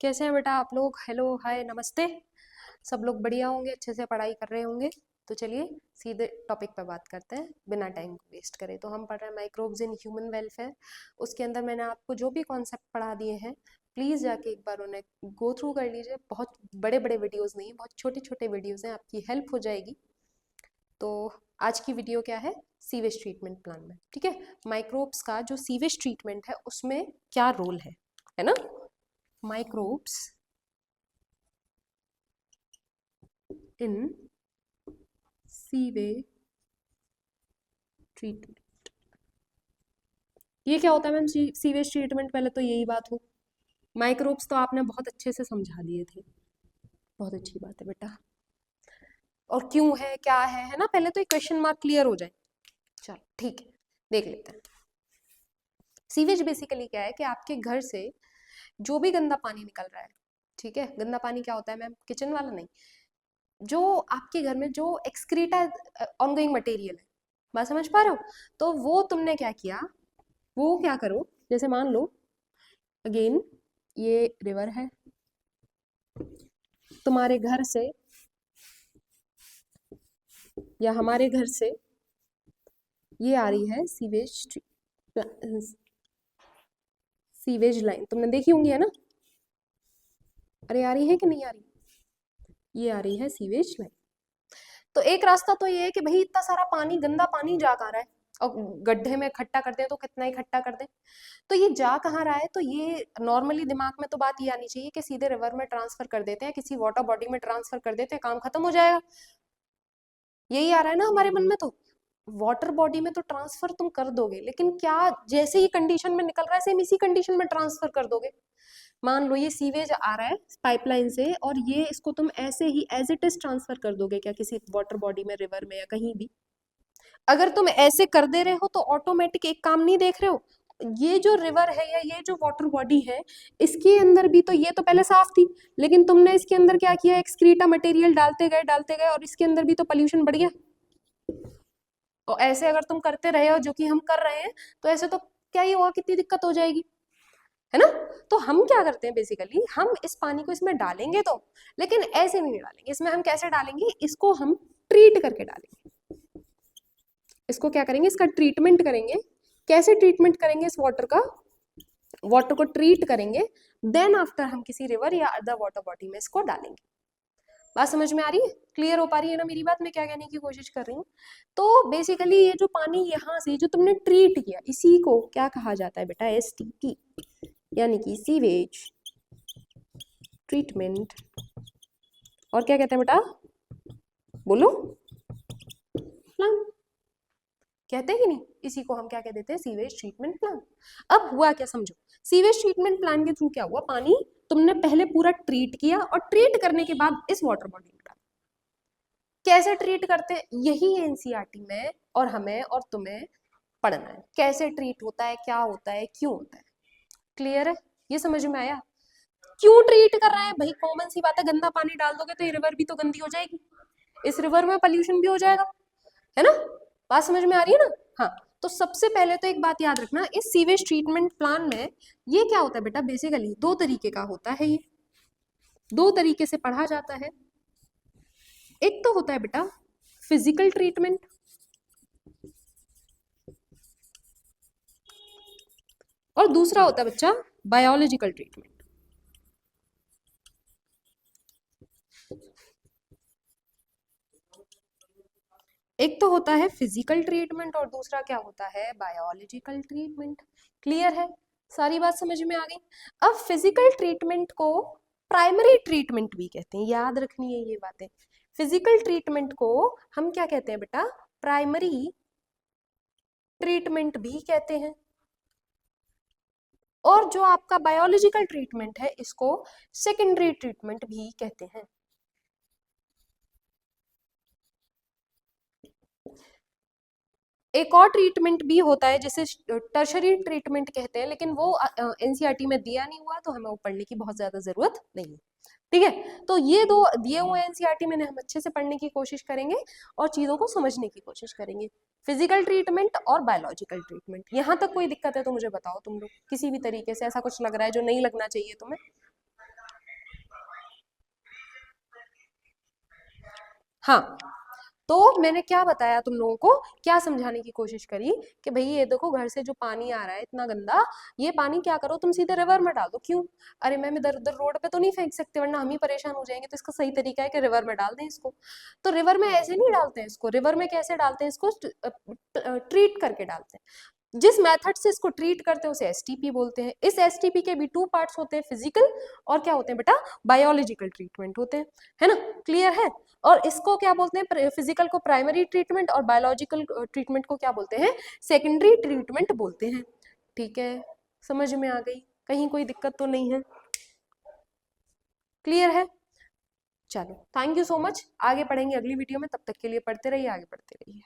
कैसे हैं बेटा आप लोग? हेलो, हाय, नमस्ते। सब लोग बढ़िया होंगे, अच्छे से पढ़ाई कर रहे होंगे। तो चलिए सीधे टॉपिक पे बात करते हैं बिना टाइम को वेस्ट करे। तो हम पढ़ रहे हैं माइक्रोब्स इन ह्यूमन वेलफेयर। उसके अंदर मैंने आपको जो भी कॉन्सेप्ट पढ़ा दिए हैं, प्लीज़ जाके एक बार उन्हें गो थ्रू कर लीजिए। बहुत बड़े बड़े वीडियोज़ नहीं, बहुत छोटे छोटे वीडियोज़ हैं, आपकी हेल्प हो जाएगी। तो आज की वीडियो क्या है? सीवेज ट्रीटमेंट प्लान में, ठीक है। माइक्रोब्स का जो सीवेज ट्रीटमेंट है उसमें क्या रोल है ना। माइक्रोब्स इन सीवेज ट्रीटमेंट, ये क्या होता है मैम? सीवेज ट्रीटमेंट, पहले तो यही बात हो। माइक्रोब्स तो आपने बहुत अच्छे से समझा दिए थे, बहुत अच्छी बात है बेटा। और क्यों है, क्या है ना, पहले तो एक क्वेश्चन मार्क क्लियर हो जाए। चलो ठीक है, देख लेते हैं। सीवेज बेसिकली क्या है कि आपके घर से जो भी गंदा पानी निकल रहा है, ठीक है। गंदा पानी क्या होता है मैम? किचन वाला नहीं, जो आपके घर में जो एक्सक्रीटा ऑनगोइंग मटेरियल है, बात समझ पा रहे हो? तो वो तुमने क्या किया, वो क्या करो, जैसे मान लो अगेन ये रिवर है, तुम्हारे घर से या हमारे घर से ये आ रही है सीवेज लाइन, तुमने देखी होंगी है ना। अरे आ रही है कि नहीं आ रही? ये आ रही है सीवेज लाइन। तो एक रास्ता तो ये है कि भाई इतना सारा पानी, गंदा पानी जा कहाँ रहा है, और गड्ढे में इकट्ठा कर दें तो कितना इकट्ठा कर दें। तो ये जा कहाँ रहा है? तो ये नॉर्मली दिमाग में तो बात ये आनी चाहिए कि सीधे रिवर में ट्रांसफर कर देते हैं, किसी वाटर बॉडी में ट्रांसफर कर देते हैं, काम खत्म हो जाएगा। यही आ रहा है ना हमारे मन में। तो वाटर बॉडी में तो ट्रांसफर तुम कर दोगे, लेकिन क्या जैसे ही कंडीशन में निकल रहा है सेम इसी कंडीशन में ट्रांसफर कर दोगे? मान लो ये सीवेज आ रहा है पाइपलाइन से, और ये इसको तुम ऐसे ही एज इट इज ट्रांसफर कर दोगे क्या किसी वाटर बॉडी में, रिवर में या कहीं भी? अगर तुम ऐसे कर दे रहे हो तो ऑटोमेटिक एक काम नहीं देख रहे हो, ये जो रिवर है या ये जो वाटर बॉडी है, इसके अंदर भी तो ये तो पहले साफ थी, लेकिन तुमने इसके अंदर क्या किया, एक्सक्रीटा मटेरियल डालते गए और इसके अंदर भी तो पोल्यूशन बढ़ गया। और ऐसे अगर तुम करते रहे हो जो कि हम कर रहे हैं, तो ऐसे तो क्या ही होगा, कितनी दिक्कत हो जाएगी, है ना। तो हम क्या करते हैं बेसिकली, हम इस पानी को इसमें डालेंगे तो, लेकिन ऐसे नहीं डालेंगे। इसमें हम कैसे डालेंगे, इसको हम ट्रीट करके डालेंगे। इसको क्या करेंगे, इसका ट्रीटमेंट करेंगे। कैसे ट्रीटमेंट करेंगे इस वाटर का? वाटर को ट्रीट करेंगे, देन आफ्टर हम किसी रिवर या अदर वाटर बॉडी में इसको डालेंगे। बात समझ में आ रही है? क्लियर हो पा रही है ना मेरी बात? मैं क्या कहने की कोशिश कर रही हूँ? तो बेसिकली ये जो पानी यहाँ से जो तुमने ट्रीट किया, इसी को क्या कहा जाता है बेटा? STT, यानी कि सीवेज ट्रीटमेंट। और क्या कहते हैं बेटा? बोलो, प्लान कहते हैं कि नहीं? इसी को हम क्या कह देते हैं? Sewage treatment plan. अब हुआ क्या समझो, सीवेज ट्रीटमेंट प्लान के थ्रू क्या हुआ, पानी तुमने पहले पूरा ट्रीट किया, और ट्रीट करने के बाद इस वाटर बॉडी में डाला। कैसे ट्रीट करते हैं, यही एनसीईआरटी में और हमें और तुम्हें पढ़ना है, कैसे ट्रीट होता है, क्या होता है, क्यों होता है। क्लियर है? ये समझ में आया? क्यों ट्रीट कर रहे हैं भाई? कॉमन सी बात है, गंदा पानी डाल दोगे तो ये रिवर भी तो गंदी हो जाएगी, इस रिवर में पोल्यूशन भी हो जाएगा, है ना। बात समझ में आ रही है ना? हाँ। तो सबसे पहले तो एक बात याद रखना, इस सीवेज ट्रीटमेंट प्लान में ये क्या होता है बेटा, बेसिकली दो तरीके का होता है, ये दो तरीके से पढ़ा जाता है। एक तो होता है बेटा फिजिकल ट्रीटमेंट, और दूसरा होता है बच्चा बायोलॉजिकल ट्रीटमेंट। एक तो होता है फिजिकल ट्रीटमेंट और दूसरा क्या होता है? Biological treatment. क्लियर है? सारी बात समझ में आ गई? अब फिजिकल ट्रीटमेंट को प्राइमरी ट्रीटमेंट भी कहते हैं, याद रखनी है ये बातें। फिजिकल ट्रीटमेंट को हम क्या कहते हैं बेटा? प्राइमरी ट्रीटमेंट भी कहते हैं। और जो आपका बायोलॉजिकल ट्रीटमेंट है, इसको सेकेंडरी ट्रीटमेंट भी कहते हैं। एक और ट्रीटमेंट भी होता है जिसे टर्शरी ट्रीटमेंट कहते हैं, लेकिन वो एनसीईआरटी में दिया नहीं हुआ, तो हमें वो पढ़ने की बहुत ज्यादा जरूरत नहीं है, ठीक है। तो ये दो दिए हुए एनसीईआरटी में हम अच्छे से पढ़ने की कोशिश करेंगे और चीजों को समझने की कोशिश करेंगे। फिजिकल ट्रीटमेंट और बायोलॉजिकल ट्रीटमेंट, यहाँ तक कोई दिक्कत है तो मुझे बताओ तुम लोग, किसी भी तरीके से ऐसा कुछ लग रहा है जो नहीं लगना चाहिए तुम्हें? हाँ, तो मैंने क्या बताया तुम लोगों को, क्या समझाने की कोशिश करी कि भाई ये देखो घर से जो पानी आ रहा है इतना गंदा, ये पानी क्या करो तुम सीधे रिवर में डाल दो। क्यों? अरे मैम इधर उधर रोड पे तो नहीं फेंक सकते वरना हम ही परेशान हो जाएंगे, तो इसका सही तरीका है कि रिवर में डाल दें इसको। तो रिवर में ऐसे नहीं डालते हैं इसको, रिवर में कैसे डालते हैं इसको, ट्रीट करके डालते हैं। जिस मेथड से इसको ट्रीट करते हैं उसे एसटीपी बोलते हैं। इस एसटीपी के भी टू पार्ट्स होते हैं, फिजिकल और क्या होते हैं बेटा, बायोलॉजिकल ट्रीटमेंट होते हैं, है ना, क्लियर है। और इसको क्या बोलते हैं, फिजिकल को प्राइमरी ट्रीटमेंट और बायोलॉजिकल ट्रीटमेंट को क्या बोलते हैं, सेकेंडरी ट्रीटमेंट बोलते हैं। ठीक है, समझ में आ गई, कहीं कोई दिक्कत तो नहीं है, क्लियर है। चलो थैंक यू सो मच, आगे पढ़ेंगे अगली वीडियो में, तब तक के लिए पढ़ते रहिए, आगे पढ़ते रहिए।